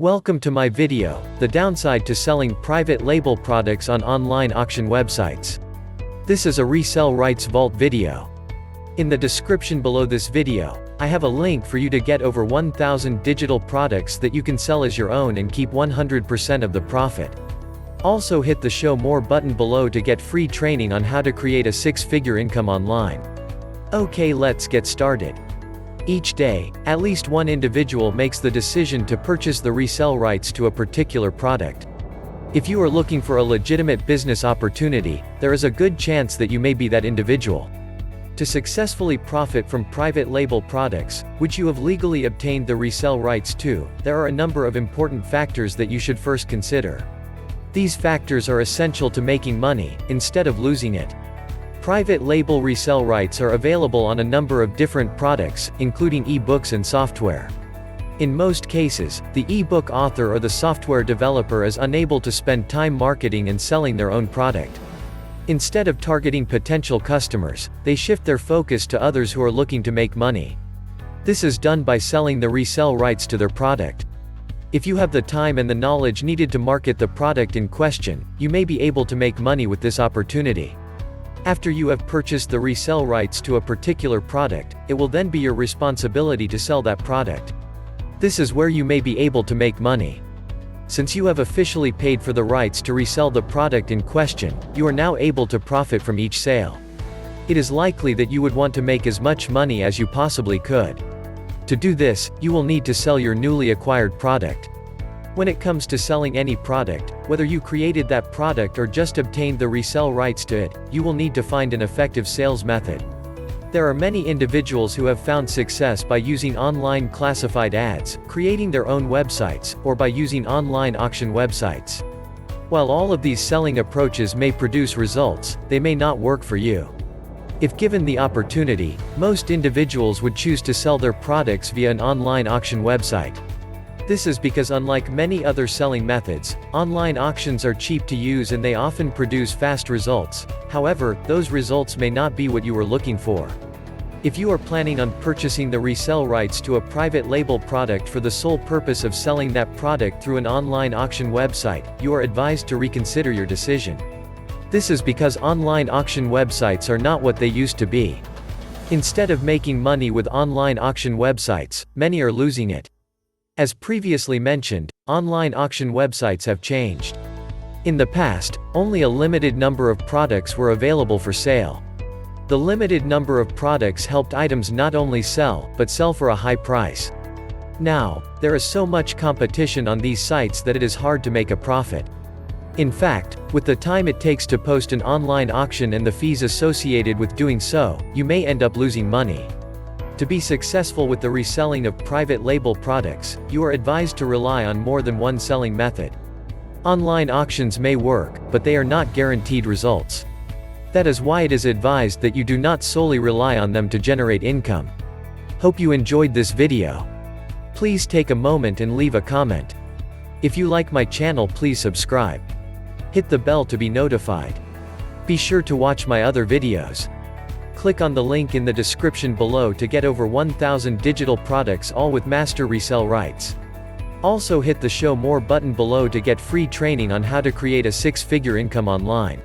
Welcome to my video, the downside to selling private label products on online auction websites. This is a Resell Rights Vault video. In the description below this video, I have a link for you to get over 1,000 digital products that you can sell as your own and keep 100% of the profit. Also hit the Show More button below to get free training on how to create a six-figure income online. Okay, let's get started. Each day, at least one individual makes the decision to purchase the resell rights to a particular product. If you are looking for a legitimate business opportunity, there is a good chance that you may be that individual. To successfully profit from private label products, which you have legally obtained the resell rights to, there are a number of important factors that you should first consider. These factors are essential to making money, instead of losing it. Private label resell rights are available on a number of different products, including ebooks and software. In most cases, the ebook author or the software developer is unable to spend time marketing and selling their own product. Instead of targeting potential customers, they shift their focus to others who are looking to make money. This is done by selling the resell rights to their product. If you have the time and the knowledge needed to market the product in question, you may be able to make money with this opportunity. After you have purchased the resell rights to a particular product, it will then be your responsibility to sell that product. This is where you may be able to make money. Since you have officially paid for the rights to resell the product in question, you are now able to profit from each sale. It is likely that you would want to make as much money as you possibly could. To do this, you will need to sell your newly acquired product. When it comes to selling any product, whether you created that product or just obtained the resell rights to it, you will need to find an effective sales method. There are many individuals who have found success by using online classified ads, creating their own websites, or by using online auction websites. While all of these selling approaches may produce results, they may not work for you. If given the opportunity, most individuals would choose to sell their products via an online auction website. This is because unlike many other selling methods, online auctions are cheap to use and they often produce fast results. However, those results may not be what you were looking for. If you are planning on purchasing the resell rights to a private label product for the sole purpose of selling that product through an online auction website, you are advised to reconsider your decision. This is because online auction websites are not what they used to be. Instead of making money with online auction websites, many are losing it. As previously mentioned, online auction websites have changed. In the past, only a limited number of products were available for sale. The limited number of products helped items not only sell, but sell for a high price. Now, there is so much competition on these sites that it is hard to make a profit. In fact, with the time it takes to post an online auction and the fees associated with doing so, you may end up losing money. To be successful with the reselling of private label products, you are advised to rely on more than one selling method. Online auctions may work, but they are not guaranteed results. That is why it is advised that you do not solely rely on them to generate income. Hope you enjoyed this video. Please take a moment and leave a comment. If you like my channel, please subscribe. Hit the bell to be notified. Be sure to watch my other videos. Click on the link in the description below to get over 1,000 digital products, all with master resell rights. Also hit the Show More button below to get free training on how to create a six-figure income online.